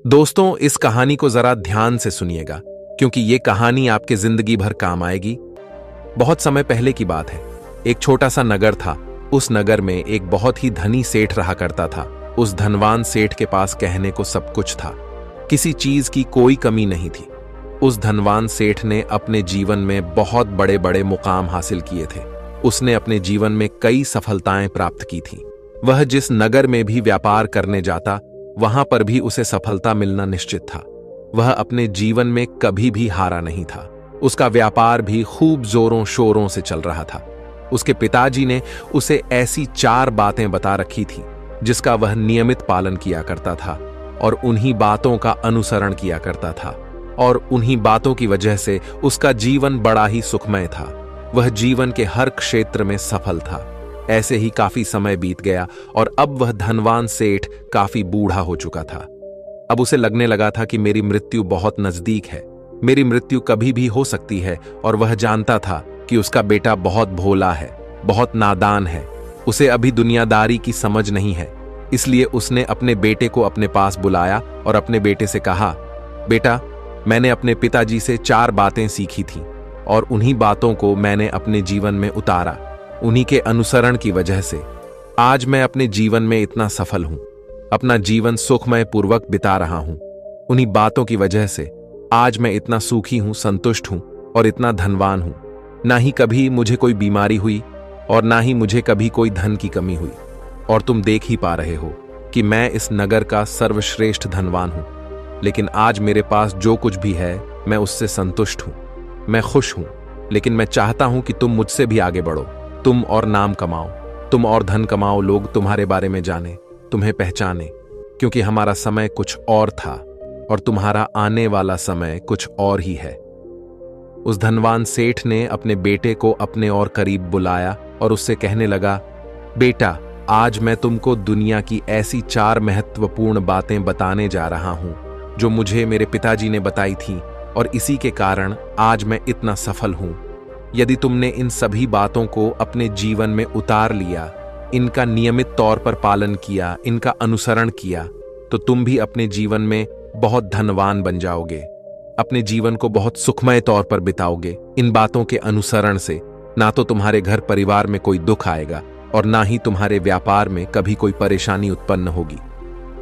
दोस्तों, इस कहानी को जरा ध्यान से सुनिएगा क्योंकि ये कहानी आपके जिंदगी भर काम आएगी। बहुत समय पहले की बात है। एक छोटा सा नगर था। उस नगर में एक बहुत ही धनी सेठ रहा करता था। उस धनवान सेठ के पास कहने को सब कुछ था। किसी चीज की कोई कमी नहीं थी। उस धनवान सेठ ने अपने जीवन में बहुत बड़े बड़े मुकाम हासिल किए थे। उसने अपने जीवन में कई सफलताएं प्राप्त की थी। वह जिस नगर में भी व्यापार करने जाता, वहां पर भी उसे सफलता मिलना निश्चित था। वह अपने जीवन में कभी भी हारा नहीं था। उसका व्यापार भी खूब जोरों शोरों से चल रहा था। उसके पिताजी ने उसे ऐसी 4 बातें बता रखी थी जिसका वह नियमित पालन किया करता था और उन्हीं बातों का अनुसरण किया करता था। और उन्हीं बातों की वजह से उसका जीवन बड़ा ही सुखमय था। वह जीवन के हर क्षेत्र में सफल था। ऐसे ही काफी समय बीत गया और अब वह धनवान सेठ काफी बूढ़ा हो चुका था। अब उसे लगने लगा था कि मेरी मृत्यु बहुत नजदीक है। मेरी मृत्यु कभी भी हो सकती है। और वह जानता था कि उसका बेटा बहुत भोला है, बहुत नादान है। उसे अभी दुनियादारी की समझ नहीं है। इसलिए उसने अपने बेटे को अपने पास बुलाया और अपने बेटे से कहा, बेटा, मैंने अपने पिताजी से 4 बातें सीखी थी और उन्हीं बातों को मैंने अपने जीवन में उतारा। उन्हीं के अनुसरण की वजह से आज मैं अपने जीवन में इतना सफल हूं। अपना जीवन सुखमय पूर्वक बिता रहा हूं। उन्हीं बातों की वजह से आज मैं इतना सुखी हूं, संतुष्ट हूं और इतना धनवान हूं। ना ही कभी मुझे कोई बीमारी हुई और ना ही मुझे कभी कोई धन की कमी हुई। और तुम देख ही पा रहे हो कि मैं इस नगर का सर्वश्रेष्ठ धनवान हूं। लेकिन आज मेरे पास जो कुछ भी है, मैं उससे संतुष्ट हूं। मैं खुश हूं। लेकिन मैं चाहता हूं कि तुम मुझसे भी आगे बढ़ो। तुम और नाम कमाओ, तुम और धन कमाओ, लोग तुम्हारे बारे में जाने, तुम्हें पहचाने, क्योंकि हमारा समय कुछ और था और तुम्हारा आने वाला समय कुछ और ही है। उस धनवान सेठ ने अपने बेटे को अपने और करीब बुलाया और उससे कहने लगा, बेटा, आज मैं तुमको दुनिया की ऐसी 4 महत्वपूर्ण बातें बताने जा रहा हूं जो मुझे मेरे पिताजी ने बताई थी और इसी के कारण आज मैं इतना सफल हूं। यदि तुमने इन सभी बातों को अपने जीवन में उतार लिया, इनका नियमित तौर पर पालन किया, इनका अनुसरण किया, तो तुम भी अपने जीवन में बहुत धनवान बन जाओगे। अपने जीवन को बहुत सुखमय तौर पर बिताओगे। इन बातों के अनुसरण से ना तो तुम्हारे घर परिवार में कोई दुख आएगा और ना ही तुम्हारे व्यापार में कभी कोई परेशानी उत्पन्न होगी।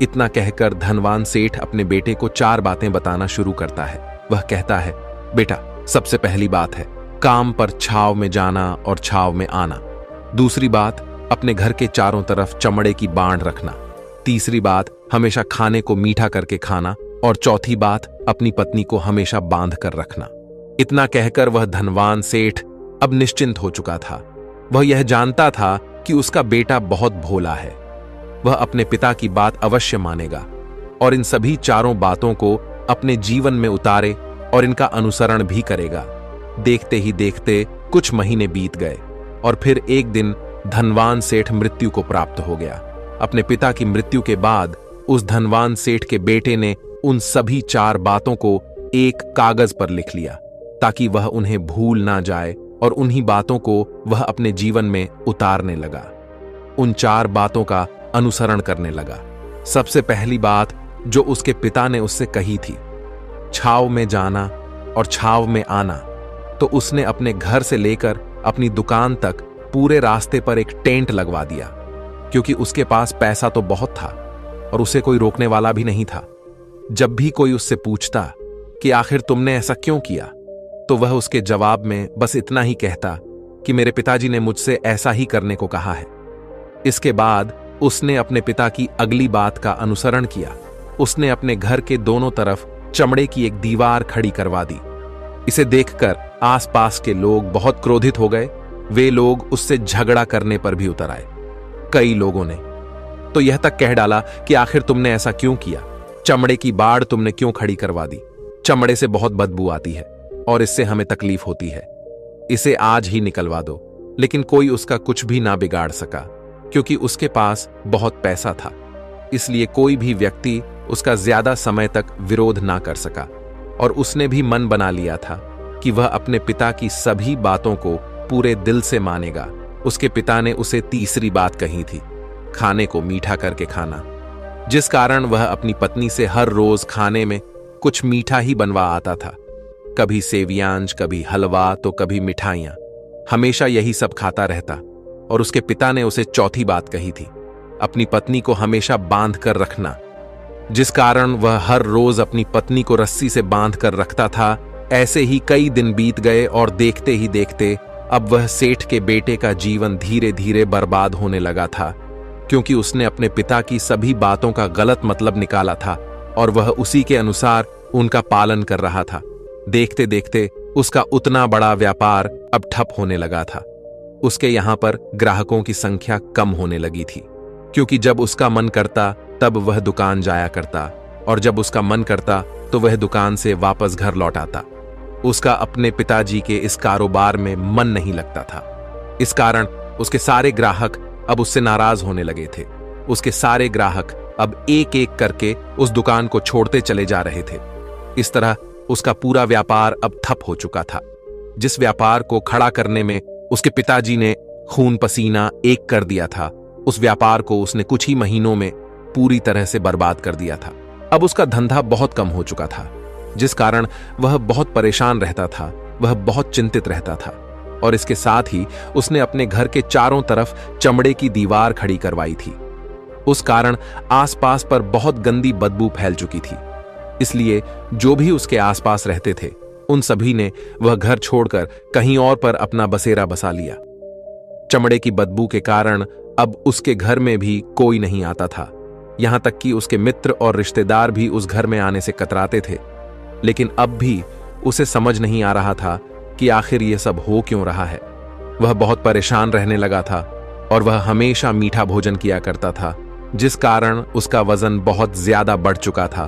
इतना कहकर धनवान सेठ अपने बेटे को 4 बातें बताना शुरू करता है। वह कहता है, बेटा, सबसे पहली बात है काम पर छाव में जाना और छाव में आना। दूसरी बात, अपने घर के चारों तरफ चमड़े की बाड़ रखना। तीसरी बात, हमेशा खाने को मीठा करके खाना। और चौथी बात, अपनी पत्नी को हमेशा बांध कर रखना। इतना कहकर वह धनवान सेठ अब निश्चिंत हो चुका था। वह यह जानता था कि उसका बेटा बहुत भोला है। वह अपने पिता की बात अवश्य मानेगा और इन सभी 4 बातों को अपने जीवन में उतारे और इनका अनुसरण भी करेगा। देखते ही देखते कुछ महीने बीत गए और फिर एक दिन धनवान सेठ मृत्यु को प्राप्त हो गया। अपने पिता की मृत्यु के बाद उस धनवान सेठ के बेटे ने उन सभी 4 बातों को एक कागज पर लिख लिया ताकि वह उन्हें भूल ना जाए और उन्हीं बातों को वह अपने जीवन में उतारने लगा। उन 4 बातों का अनुसरण करने लगा। सबसे पहली बात जो उसके पिता ने उससे कही थी, छाव में जाना और छाव में आना, तो उसने अपने घर से लेकर अपनी दुकान तक पूरे रास्ते पर एक टेंट लगवा दिया, क्योंकि उसके पास पैसा तो बहुत था और उसे कोई रोकने वाला भी नहीं था। जब भी कोई उससे पूछता कि आखिर तुमने ऐसा क्यों किया, तो वह उसके जवाब में बस इतना ही कहता कि मेरे पिताजी ने मुझसे ऐसा ही करने को कहा है। इसके बाद उसने अपने पिता की अगली बात का अनुसरण किया। उसने अपने घर के दोनों तरफ चमड़े की एक दीवार खड़ी करवा दी। इसे देखकर आसपास के लोग बहुत क्रोधित हो गए। वे लोग उससे झगड़ा करने पर भी उतर आए। कई लोगों ने तो यह तक कह डाला कि आखिर तुमने ऐसा क्यों किया? चमड़े की बाड़ तुमने क्यों खड़ी करवा दी? चमड़े से बहुत बदबू आती है और इससे हमें तकलीफ होती है। इसे आज ही निकलवा दो। लेकिन कोई उसका कुछ भी ना बिगाड़ सका, क्योंकि उसके पास बहुत पैसा था। इसलिए कोई भी व्यक्ति उसका ज्यादा समय तक विरोध ना कर सका और उसने भी मन बना लिया था कि वह अपने पिता की सभी बातों को पूरे दिल से मानेगा। उसके पिता ने उसे तीसरी बात कही थी, खाने को मीठा करके खाना। जिस कारण वह अपनी पत्नी से हर रोज खाने में कुछ मीठा ही बनवा आता था। कभी सेवियांज, कभी हलवा, तो कभी मिठाइयां। हमेशा यही सब खाता रहता। और उसके पिता ने उसे चौथी बात कही थी, अपनी पत्नी को हमेशा बांध कर रखना। जिस कारण वह हर रोज अपनी पत्नी को रस्सी से बांध कर रखता था। ऐसे ही कई दिन बीत गए और देखते ही देखते अब वह सेठ के बेटे का जीवन धीरे धीरे बर्बाद होने लगा था, क्योंकि उसने अपने पिता की सभी बातों का गलत मतलब निकाला था और वह उसी के अनुसार उनका पालन कर रहा था। देखते देखते उसका उतना बड़ा व्यापार अब ठप होने लगा था। उसके यहां पर ग्राहकों की संख्या कम होने लगी थी, क्योंकि जब उसका मन करता तब वह दुकान जाया करता और जब उसका मन करता तो वह दुकान से वापस घर लौट आता। उसका अपने पिताजी के इस कारोबार में मन नहीं लगता था। इस कारण उसके सारे ग्राहक अब उससे नाराज होने लगे थे। उसके सारे ग्राहक अब एक एक करके उस दुकान को छोड़ते चले जा रहे थे। इस तरह उसका पूरा व्यापार अब ठप हो चुका था। जिस व्यापार को खड़ा करने में उसके पिताजी ने खून पसीना एक कर दिया था, उस व्यापार को उसने कुछ ही महीनों में पूरी तरह से बर्बाद कर दिया था। अब उसका धंधा बहुत कम हो चुका था, जिस कारण वह बहुत परेशान रहता था, वह बहुत चिंतित रहता था। और इसके साथ ही उसने अपने घर के चारों तरफ चमड़े की दीवार खड़ी करवाई थी। उस कारण आसपास पर बहुत गंदी बदबू फैल चुकी थी। इसलिए जो भी उसके आसपास रहते थे उन सभी ने वह घर छोड़कर कहीं और पर अपना बसेरा बसा लिया। चमड़े की बदबू के कारण अब उसके घर में भी कोई नहीं आता था। यहां तक कि उसके मित्र और रिश्तेदार भी उस घर में आने से कतराते थे। लेकिन अब भी उसे समझ नहीं आ रहा था कि आखिर यह सब हो क्यों रहा है। वह बहुत परेशान रहने लगा था और वह हमेशा मीठा भोजन किया करता था, जिस कारण उसका वजन बहुत ज्यादा बढ़ चुका था।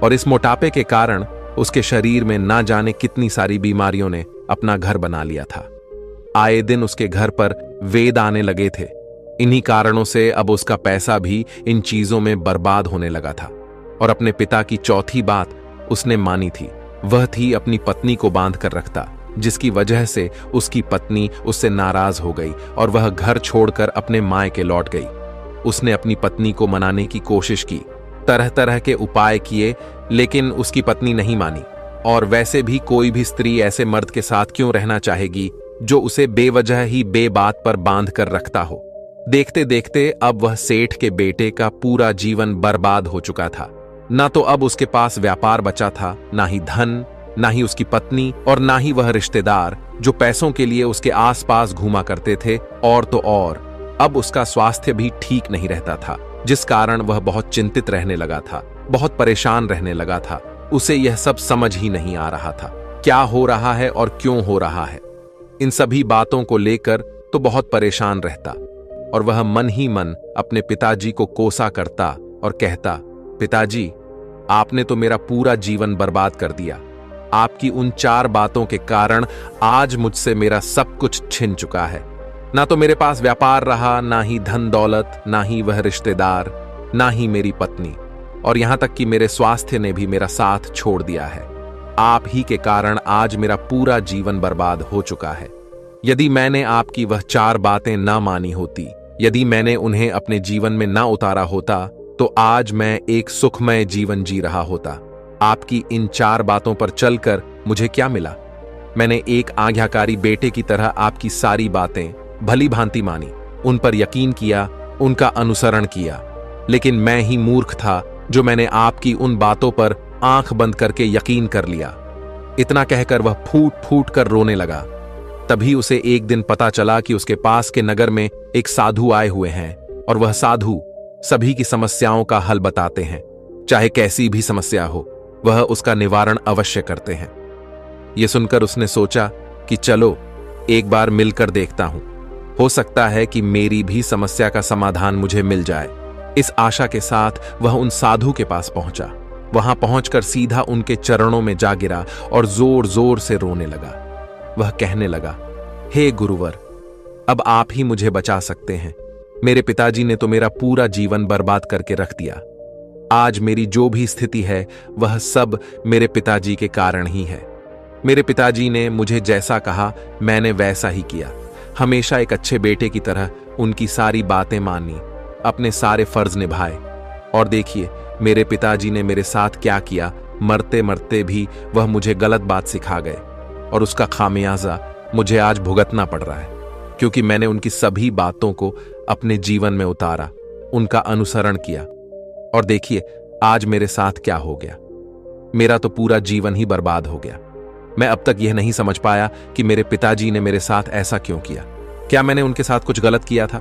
और इस मोटापे के कारण उसके शरीर में ना जाने कितनी सारी बीमारियों ने अपना घर बना लिया था। आए दिन उसके घर पर वेद आने लगे थे। इन्हीं कारणों से अब उसका पैसा भी इन चीजों में बर्बाद होने लगा था। और अपने पिता की चौथी बात उसने मानी थी, वह थी अपनी पत्नी को बांध कर रखता, जिसकी वजह से उसकी पत्नी उससे नाराज हो गई और वह घर छोड़कर अपने मायके लौट गई। उसने अपनी पत्नी को मनाने की कोशिश की, तरह तरह के उपाय किए, लेकिन उसकी पत्नी नहीं मानी। और वैसे भी कोई भी स्त्री ऐसे मर्द के साथ क्यों रहना चाहेगी जो उसे बेवजह ही बेबात पर बांध कर रखता हो। देखते देखते अब वह सेठ के बेटे का पूरा जीवन बर्बाद हो चुका था। ना तो अब उसके पास व्यापार बचा था, ना ही धन, ना ही उसकी पत्नी और ना ही वह रिश्तेदार जो पैसों के लिए उसके आसपास घूमा करते थे। और तो और अब उसका स्वास्थ्य भी ठीक नहीं रहता था, जिस कारण वह बहुत चिंतित रहने लगा था, बहुत परेशान रहने लगा था। उसे यह सब समझ ही नहीं आ रहा था क्या हो रहा है और क्यों हो रहा है। इन सभी बातों को लेकर तो बहुत परेशान रहता और वह मन ही मन अपने पिताजी को कोसा करता और कहता, पिताजी, आपने तो मेरा पूरा जीवन बर्बाद कर दिया। आपकी उन 4 बातों के कारण आज मुझसे मेरा सब कुछ छिन चुका है। ना तो मेरे पास व्यापार रहा, ना ही धन दौलत, ना ही वह रिश्तेदार, ना ही मेरी पत्नी, और यहां तक कि मेरे स्वास्थ्य ने भी मेरा साथ छोड़ दिया है। आप ही के कारण आज मेरा पूरा जीवन बर्बाद हो चुका है। यदि मैंने आपकी वह 4 बातें ना मानी होती, यदि मैंने उन्हें अपने जीवन में ना उतारा होता, तो आज मैं एक सुखमय जीवन जी रहा होता। आपकी इन 4 बातों पर चलकर मुझे क्या मिला? मैंने एक आज्ञाकारी बेटे की तरह आपकी सारी बातें भली भांति मानी, उन पर यकीन किया, उनका अनुसरण किया। लेकिन मैं ही मूर्ख था जो मैंने आपकी उन बातों पर आंख बंद करके यकीन कर लिया। इतना कहकर वह फूट फूट कर रोने लगा। तभी उसे एक दिन पता चला कि उसके पास के नगर में एक साधु आए हुए हैं और वह साधु सभी की समस्याओं का हल बताते हैं। चाहे कैसी भी समस्या हो, वह उसका निवारण अवश्य करते हैं। यह सुनकर उसने सोचा कि चलो एक बार मिलकर देखता हूं, हो सकता है कि मेरी भी समस्या का समाधान मुझे मिल जाए। इस आशा के साथ वह उन साधु के पास पहुंचा। वहां पहुंचकर सीधा उनके चरणों में जा गिरा और जोर जोर से रोने लगा। वह कहने लगा, हे गुरुवर, अब आप ही मुझे बचा सकते हैं। मेरे पिताजी ने तो मेरा पूरा जीवन बर्बाद करके रख दिया। आज मेरी जो भी स्थिति है वह सब मेरे पिताजी के कारण ही है। मेरे पिताजी ने मुझे जैसा कहा मैंने वैसा ही किया। हमेशा एक अच्छे बेटे की तरह उनकी सारी बातें मानी, अपने सारे फर्ज निभाए। और देखिए मेरे पिताजी ने मेरे साथ क्या किया, मरते मरते भी वह मुझे गलत बात सिखा गए और उसका खामियाजा मुझे आज भुगतना पड़ रहा है, क्योंकि मैंने उनकी सभी बातों को अपने जीवन में उतारा, उनका अनुसरण किया। और देखिए आज मेरे साथ क्या हो गया, मेरा तो पूरा जीवन ही बर्बाद हो गया। मैं अब तक यह नहीं समझ पाया कि मेरे पिताजी ने मेरे साथ ऐसा क्यों किया। क्या मैंने उनके साथ कुछ गलत किया था?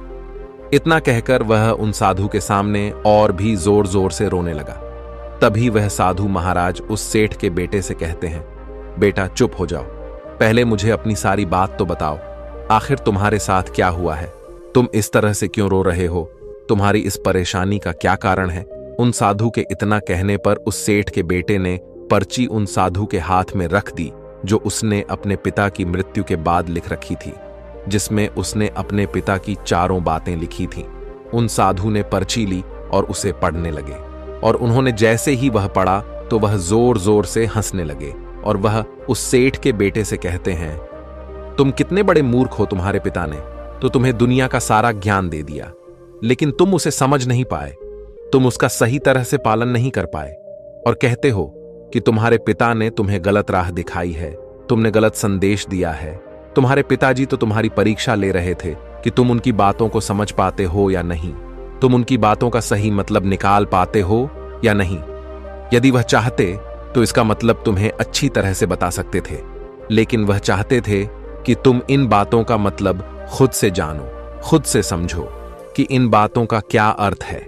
इतना कहकर वह उन साधु के सामने और भी जोर जोर से रोने लगा। तभी वह साधु महाराज उस सेठ के बेटे से कहते हैं, बेटा चुप हो जाओ, पहले मुझे अपनी सारी बात तो बताओ। आखिर तुम्हारे साथ क्या हुआ है? तुम इस तरह से क्यों रो रहे हो? तुम्हारी इस परेशानी का क्या कारण है? उन साधु के इतना कहने पर उस सेठ के बेटे ने पर्ची उन साधु के हाथ में रख दी, जो उसने अपने पिता की मृत्यु के बाद लिख रखी थी, जिसमें उसने अपने पिता की चारों बातें लिखी थीं। उन साधु ने पर्ची ली और उसे पढ़ने लगे, और उन्होंने जैसे ही वह पढ़ा तो वह जोर जोर से हंसने लगे। और वह उस सेठ के बेटे से कहते हैं, तुम कितने बड़े मूर्ख हो, तुम्हारे पिता ने तो तुम्हें दुनिया का सारा ज्ञान दे दिया, लेकिन तुम उसे समझ नहीं पाए, तुम उसका सही तरह से पालन नहीं कर पाए, और कहते हो कि तुम्हारे पिता ने तुम्हें गलत राह दिखाई है, तुमने गलत संदेश दिया है। तुम्हारे पिताजी तो तुम्हारी परीक्षा ले रहे थे कि तुम उनकी बातों को समझ पाते हो या नहीं, तुम उनकी बातों का सही मतलब निकाल पाते हो या नहीं। यदि वह चाहते तो इसका मतलब तुम्हें अच्छी तरह से बता सकते थे, लेकिन वह चाहते थे कि तुम इन बातों का मतलब खुद से जानो, खुद से समझो कि इन बातों का क्या अर्थ है।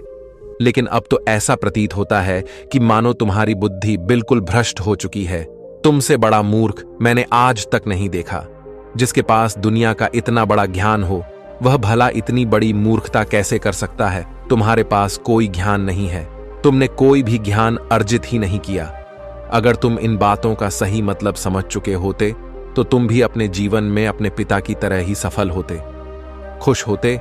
लेकिन अब तो ऐसा प्रतीत होता है कि मानो तुम्हारी बुद्धि बिल्कुल भ्रष्ट हो चुकी है। तुमसे बड़ा मूर्ख मैंने आज तक नहीं देखा। जिसके पास दुनिया का इतना बड़ा ज्ञान हो, वह भला इतनी बड़ी मूर्खता कैसे कर सकता है? तुम्हारे पास कोई ज्ञान नहीं है, तुमने कोई भी ज्ञान अर्जित ही नहीं किया। अगर तुम इन बातों का सही मतलब समझ चुके होते तो तुम भी अपने जीवन में अपने पिता की तरह ही सफल होते, खुश होते,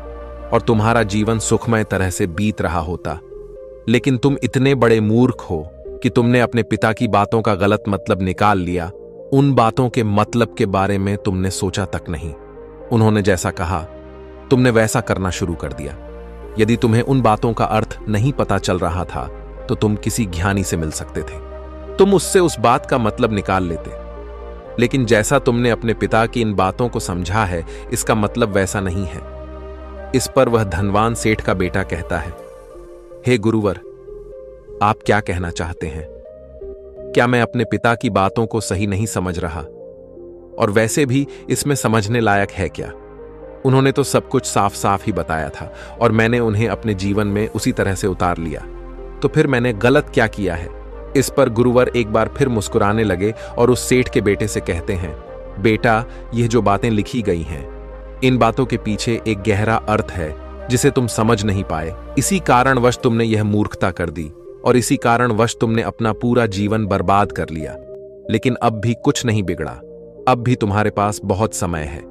और तुम्हारा जीवन सुखमय तरह से बीत रहा होता। लेकिन तुम इतने बड़े मूर्ख हो कि तुमने अपने पिता की बातों का गलत मतलब निकाल लिया। उन बातों के मतलब के बारे में तुमने सोचा तक नहीं। उन्होंने जैसा कहा तुमने वैसा करना शुरू कर दिया। यदि तुम्हें उन बातों का अर्थ नहीं पता चल रहा था तो तुम किसी ज्ञानी से मिल सकते थे, तुम उससे उस बात का मतलब निकाल लेते। लेकिन जैसा तुमने अपने पिता की इन बातों को समझा है, इसका मतलब वैसा नहीं है। इस पर वह धनवान सेठ का बेटा कहता है, हे गुरुवर, आप क्या कहना चाहते हैं? क्या मैं अपने पिता की बातों को सही नहीं समझ रहा? और वैसे भी इसमें समझने लायक है क्या? उन्होंने तो सब कुछ साफ साफ ही बताया था और मैंने उन्हें अपने जीवन में उसी तरह से उतार लिया, तो फिर मैंने गलत क्या किया है? इस पर गुरुवर एक बार फिर मुस्कुराने लगे और उस सेठ के बेटे से कहते हैं, बेटा, यह जो बातें लिखी गई हैं, इन बातों के पीछे एक गहरा अर्थ है जिसे तुम समझ नहीं पाए। इसी कारणवश तुमने यह मूर्खता कर दी और इसी कारणवश तुमने अपना पूरा जीवन बर्बाद कर लिया। लेकिन अब भी कुछ नहीं बिगड़ा, अब भी तुम्हारे पास बहुत समय है।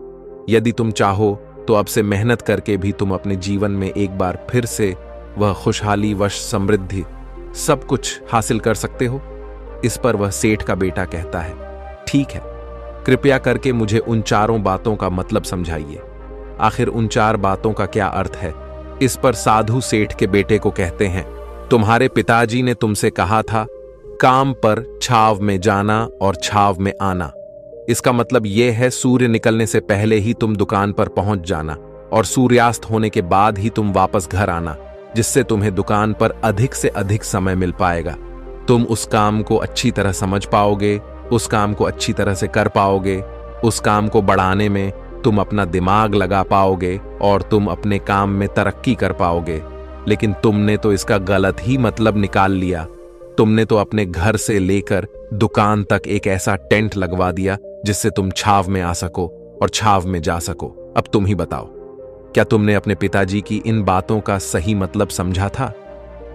यदि तुम चाहो तो अब से मेहनत करके भी तुम अपने जीवन में एक बार फिर से वह खुशहाली, वश, समृद्धि, सब कुछ हासिल कर सकते हो। इस पर वह सेठ का बेटा कहता है, ठीक है, कृपया करके मुझे उन चारों बातों का मतलब समझाइए। आखिर उन चार बातों का क्या अर्थ है? इस पर साधु सेठ के बेटे को कहते हैं, तुम्हारे पिताजी ने तुमसे कहा था, काम पर छाव में जाना और छाव में आना। इसका मतलब यह है सूर्य निकलने से पहले ही तुम दुकान पर पहुंच जाना और सूर्यास्त होने के बाद ही तुम वापस घर आना, जिससे तुम्हें दुकान पर अधिक से अधिक समय मिल पाएगा। तुम उस काम को अच्छी तरह समझ पाओगे, उस काम को अच्छी तरह से कर पाओगे, उस काम को बढ़ाने में तुम अपना दिमाग लगा पाओगे और तुम अपने काम में तरक्की कर पाओगे। लेकिन तुमने तो इसका गलत ही मतलब निकाल लिया। तुमने तो अपने घर से लेकर दुकान तक एक ऐसा टेंट लगवा दिया जिससे तुम छाव में आ सको और छाव में जा सको। अब तुम ही बताओ, क्या तुमने अपने पिताजी की इन बातों का सही मतलब समझा था?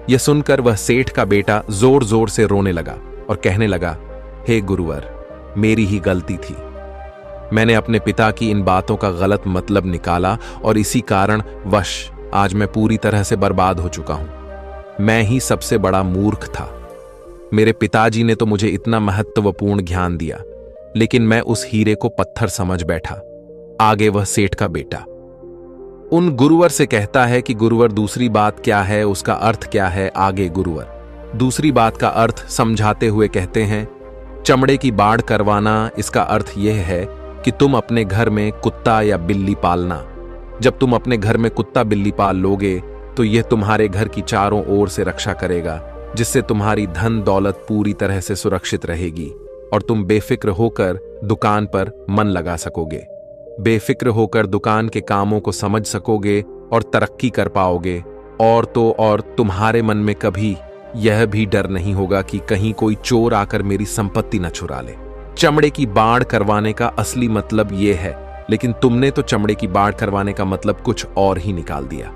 यह सुनकर वह सेठ का बेटा जोर जोर से रोने लगा और कहने लगा, हे गुरुवर, मेरी ही गलती थी। मैंने अपने पिता की इन बातों का गलत मतलब निकाला और इसी कारण वश आज मैं पूरी तरह से बर्बाद हो चुका हूं। मैं ही सबसे बड़ा मूर्ख था। मेरे पिताजी ने तो मुझे इतना महत्वपूर्ण ज्ञान दिया, लेकिन मैं उस हीरे को पत्थर समझ बैठा। आगे वह सेठ का बेटा, उन गुरुवर से कहता है कि गुरुवर दूसरी बात क्या है, उसका अर्थ क्या है। आगे गुरुवर दूसरी बात का अर्थ समझाते हुए कहते हैं, चमड़े की बाड़ करवाना, इसका अर्थ यह है कि तुम अपने घर में कुत्ता या बिल्ली पालना। जब तुम अपने घर में कुत्ता बिल्ली पाल लोगे तो यह तुम्हारे घर की चारों ओर से रक्षा करेगा, जिससे तुम्हारी धन दौलत पूरी तरह से सुरक्षित रहेगी और तुम बेफिक्र होकर दुकान पर मन लगा सकोगे, बेफिक्र होकर दुकान के कामों को समझ सकोगे और तरक्की कर पाओगे। और तो और तुम्हारे मन में कभी यह भी डर नहीं होगा कि कहीं कोई चोर आकर मेरी संपत्ति न चुरा ले। चमड़े की बाड़ करवाने का असली मतलब यह है, लेकिन तुमने तो चमड़े की बाड़ करवाने का मतलब कुछ और ही निकाल दिया।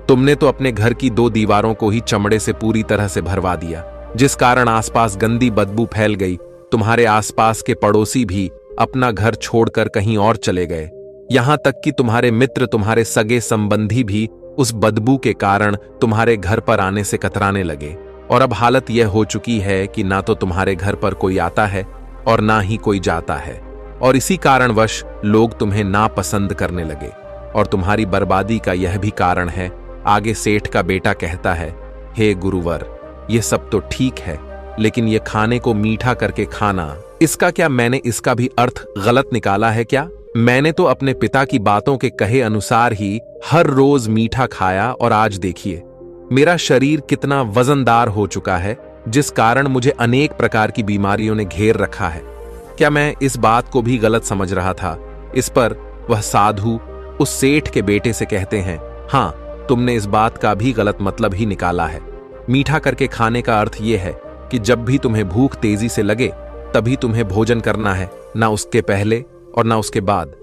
तुमने तो अपने घर की 2 दीवारों को ही चमड़े से पूरी तरह से भरवा दिया, जिस कारण आसपास गंदी बदबू फैल गई। तुम्हारे आसपास के पड़ोसी भी अपना घर छोड़कर कहीं और चले गए। यहां तक कि तुम्हारे मित्र, तुम्हारे सगे संबंधी भी उस बदबू के कारण तुम्हारे घर पर आने से कतराने लगे। और अब हालत यह हो चुकी है कि ना तो तुम्हारे घर पर कोई आता है और ना ही कोई जाता है, और इसी कारणवश लोग तुम्हें नापसंद करने लगे। और तुम्हारी बर्बादी का यह भी कारण है। आगे सेठ का बेटा कहता है, हे गुरुवर, ये सब तो ठीक है, लेकिन ये खाने को मीठा करके खाना, इसका क्या मैंने इसका भी अर्थ गलत निकाला है क्या? मैंने तो अपने पिता की बातों के कहे अनुसार ही हर रोज मीठा खाया, और आज देखिए मेरा शरीर कितना वजनदार हो चुका है, जिस कारण मुझे अनेक प्रकार की बीमारियों ने घेर रखा है। क्या मैं इस बात को भी गलत समझ रहा था? इस पर वह साधु उस सेठ के बेटे से कहते हैं, हाँ, तुमने इस बात का भी गलत मतलब ही निकाला है। मीठा करके खाने का अर्थ यह है कि जब भी तुम्हें भूख तेजी से लगे तभी तुम्हें भोजन करना है, ना उसके पहले और ना उसके बाद।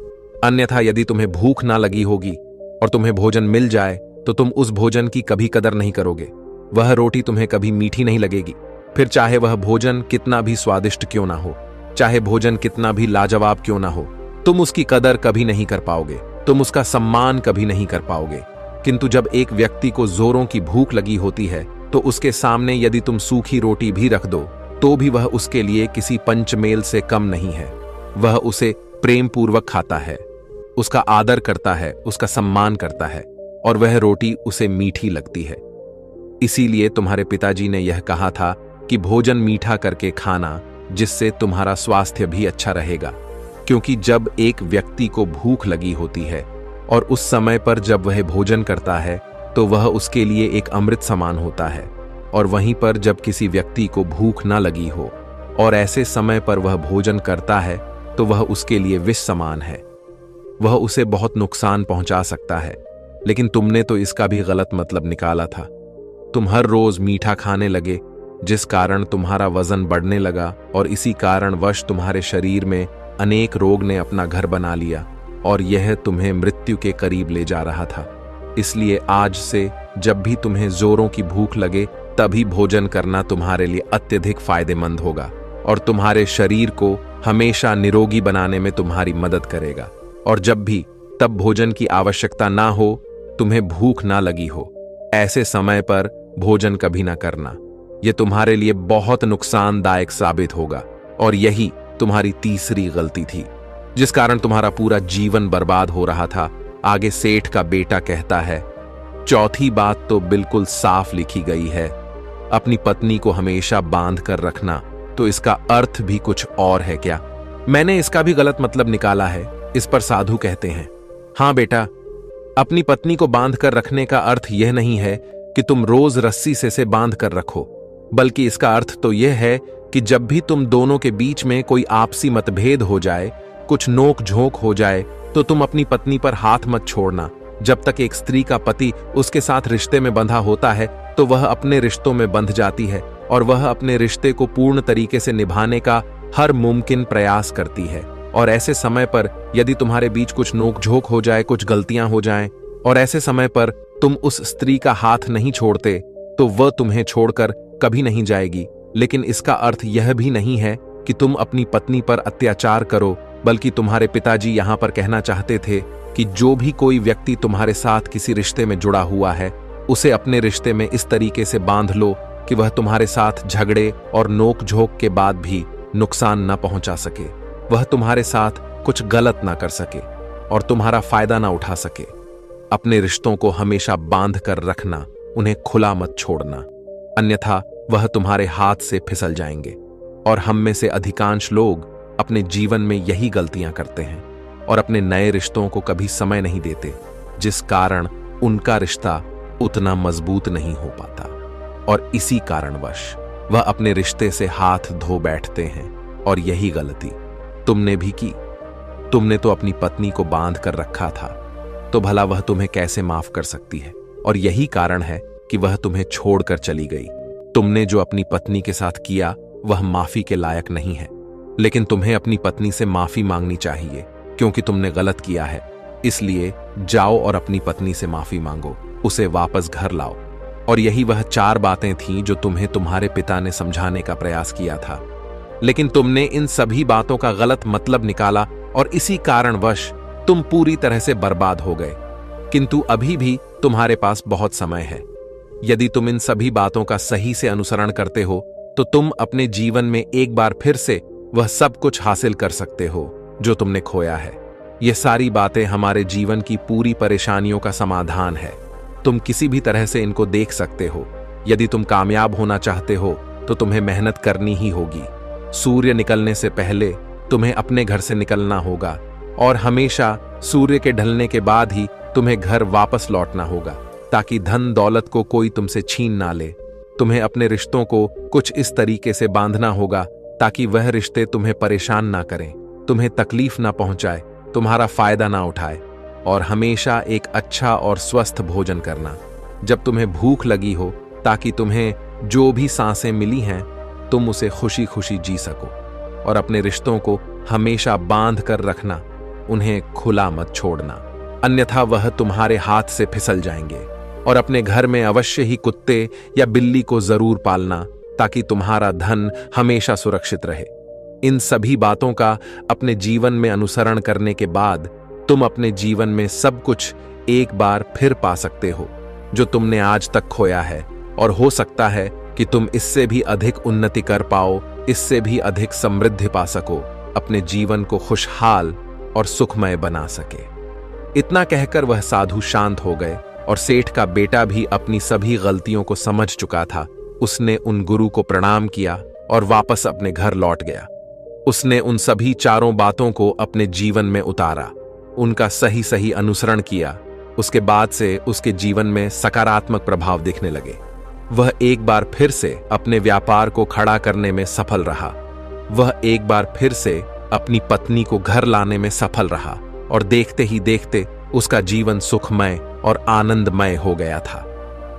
अन्यथा यदि तुम्हें भूख ना लगी होगी और तुम्हें भोजन मिल जाए तो तुम उस भोजन की कभी कदर नहीं करोगे। वह रोटी तुम्हें कभी मीठी नहीं लगेगी, फिर चाहे वह भोजन कितना भी स्वादिष्ट क्यों ना हो, चाहे भोजन कितना भी लाजवाब क्यों ना हो, तुम उसकी कदर कभी नहीं कर पाओगे, तुम उसका सम्मान कभी नहीं कर पाओगे। किंतु जब एक व्यक्ति को जोरों की भूख लगी होती है तो उसके सामने यदि तुम सूखी रोटी भी रख दो तो भी वह उसके लिए किसी पंचमेल से कम नहीं है। वह उसे प्रेम पूर्वक खाता है, उसका आदर करता है, उसका सम्मान करता है, और वह रोटी उसे मीठी लगती है। इसीलिए तुम्हारे पिताजी ने यह कहा था कि भोजन मीठा करके खाना, जिससे तुम्हारा स्वास्थ्य भी अच्छा रहेगा। क्योंकि जब एक व्यक्ति को भूख लगी होती है और उस समय पर जब वह भोजन करता है तो वह उसके लिए एक अमृत समान होता है, और वहीं पर जब किसी व्यक्ति को भूख ना लगी हो और ऐसे समय पर वह भोजन करता है तो वह उसके लिए विष समान है, वह उसे बहुत नुकसान पहुंचा सकता है। लेकिन तुमने तो इसका भी गलत मतलब निकाला था। तुम हर रोज मीठा खाने लगे, जिस कारण तुम्हारा वजन बढ़ने लगा, और इसी कारणवश तुम्हारे शरीर में अनेक रोग ने अपना घर बना लिया और यह तुम्हें मृत्यु के करीब ले जा रहा था। इसलिए आज से जब भी तुम्हें जोरों की भूख लगे तभी भोजन करना तुम्हारे लिए अत्यधिक फायदेमंद होगा और तुम्हारे शरीर को हमेशा निरोगी बनाने में तुम्हारी मदद करेगा। और जब भी तब भोजन की आवश्यकता ना हो, तुम्हें भूख ना लगी हो, ऐसे समय पर भोजन कभी ना करना। यह तुम्हारे लिए बहुत नुकसानदायक साबित होगा, और यही तुम्हारी तीसरी गलती थी जिस कारण तुम्हारा पूरा जीवन बर्बाद हो रहा था। आगे सेठ का बेटा कहता है, चौथी बात तो बिल्कुल साफ लिखी गई है, अपनी पत्नी को हमेशा बांध कर रखना। तो इसका अर्थ भी कुछ और है क्या? मैंने इसका भी गलत मतलब निकाला है। इस पर साधु कहते हैं, हाँ बेटा, अपनी पत्नी को बांध कर रखने का अर्थ यह नहीं है कि तुम रोज रस्सी से बांध कर रखो, बल्कि इसका अर्थ तो यह है कि जब भी तुम दोनों के बीच में कोई आपसी मतभेद हो जाए, कुछ नोक झोंक हो जाए, तो तुम अपनी पत्नी पर हाथ मत छोड़ना। जब तक एक स्त्री का पति उसके साथ रिश्ते में बंधा होता है तो वह अपने रिश्तों में बंध जाती है और वह अपने रिश्ते को पूर्ण तरीके से निभाने का हर मुमकिन प्रयास करती है। और ऐसे समय पर यदि तुम्हारे बीच कुछ नोकझोंक हो जाए, कुछ गलतियां हो जाएं, और ऐसे समय पर तुम उस स्त्री का हाथ नहीं छोड़ते तो वह तुम्हें छोड़कर कभी नहीं जाएगी। लेकिन इसका अर्थ यह भी नहीं है कि तुम अपनी पत्नी पर अत्याचार करो, बल्कि तुम्हारे पिताजी यहां पर कहना चाहते थे कि जो भी कोई व्यक्ति तुम्हारे साथ किसी रिश्ते में जुड़ा हुआ है, उसे अपने रिश्ते में इस तरीके से बांध लो कि वह तुम्हारे साथ झगड़े और नोक झोंक के बाद भी नुकसान न पहुंचा सके, वह तुम्हारे साथ कुछ गलत ना कर सके और तुम्हारा फायदा ना उठा सके। अपने रिश्तों को हमेशा बांध कर रखना, उन्हें खुला मत छोड़ना, अन्यथा वह तुम्हारे हाथ से फिसल जाएंगे। और हम में से अधिकांश लोग अपने जीवन में यही गलतियां करते हैं और अपने नए रिश्तों को कभी समय नहीं देते, जिस कारण उनका रिश्ता उतना मजबूत नहीं हो पाता। और इसी कारणवश वह अपने रिश्ते से हाथ धो बैठते हैं। और यही गलती तुमने भी की। तुमने तो अपनी पत्नी को बांध कर रखा था, तो भला वह तुम्हें कैसे माफ कर सकती है? और यही कारण है कि वह तुम्हें छोड़कर चली गई। तुमने जो अपनी पत्नी के साथ किया वह माफी के लायक नहीं है, लेकिन तुम्हें अपनी पत्नी से माफी मांगनी चाहिए, क्योंकि तुमने गलत किया है। इसलिए जाओ और अपनी पत्नी से माफी मांगो, उसे वापस घर लाओ। और यही वह 4 बातें थीं जो तुम्हें तुम्हारे पिता ने समझाने का प्रयास किया था, लेकिन तुमने इन सभी बातों का गलत मतलब निकाला और इसी कारणवश तुम पूरी तरह से बर्बाद हो गए। किंतु अभी भी तुम्हारे पास बहुत समय है। यदि तुम इन सभी बातों का सही से अनुसरण करते हो तो तुम अपने जीवन में एक बार फिर से वह सब कुछ हासिल कर सकते हो जो तुमने खोया है। ये सारी बातें हमारे जीवन की पूरी परेशानियों का समाधान है। तुम किसी भी तरह से इनको देख सकते हो। यदि तुम कामयाब होना चाहते हो तो तुम्हें मेहनत करनी ही होगी। सूर्य निकलने से पहले तुम्हें अपने घर से निकलना होगा और हमेशा सूर्य के ढलने के बाद ही तुम्हें घर वापस लौटना होगा, ताकि धन दौलत को कोई तुमसे छीन ना ले। तुम्हें अपने रिश्तों को कुछ इस तरीके से बांधना होगा ताकि वह रिश्ते तुम्हें परेशान ना करें, तुम्हें तकलीफ ना पहुंचाए, तुम्हारा फायदा ना उठाए। और हमेशा एक अच्छा और स्वस्थ भोजन करना जब तुम्हें भूख लगी हो, ताकि तुम्हें जो भी सांसें मिली हैं तुम उसे खुशी खुशी जी सको। और अपने रिश्तों को हमेशा बांध कर रखना, उन्हें खुला मत छोड़ना, अन्यथा वह तुम्हारे हाथ से फिसल जाएंगे। और अपने घर में अवश्य ही कुत्ते या बिल्ली को जरूर पालना, ताकि तुम्हारा धन हमेशा सुरक्षित रहे। इन सभी बातों का अपने जीवन में अनुसरण करने के बाद तुम अपने जीवन में सब कुछ एक बार फिर पा सकते हो जो तुमने आज तक खोया है। और हो सकता है कि तुम इससे भी अधिक उन्नति कर पाओ, इससे भी अधिक समृद्धि पा सको, अपने जीवन को खुशहाल और सुखमय बना सके। इतना कहकर वह साधु शांत हो गए और सेठ का बेटा भी अपनी सभी गलतियों को समझ चुका था। उसने उन गुरु को प्रणाम किया और वापस अपने घर लौट गया। उसने उन सभी 4 बातों को अपने जीवन में उतारा, उनका सही सही अनुसरण किया। उसके बाद से उसके जीवन में सकारात्मक प्रभाव दिखने लगे। वह एक बार फिर से अपने व्यापार को खड़ा करने में सफल रहा। वह एक बार फिर से अपनी पत्नी को घर लाने में सफल रहा और देखते ही देखते उसका जीवन सुखमय और आनंदमय हो गया था।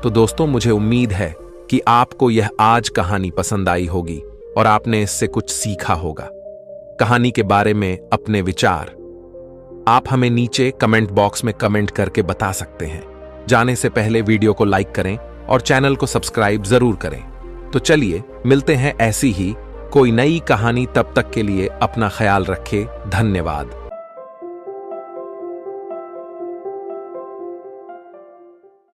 तो दोस्तों, मुझे उम्मीद है कि आपको यह आज कहानी पसंद आई होगी और आपने इससे कुछ सीखा होगा। कहानी के बारे में अपने विचार आप हमें नीचे कमेंट बॉक्स में कमेंट करके बता सकते हैं। जाने से पहले वीडियो को लाइक करें और चैनल को सब्सक्राइब जरूर करें। तो चलिए मिलते हैं ऐसी ही कोई नई कहानी। तब तक के लिए अपना ख्याल रखें। धन्यवाद।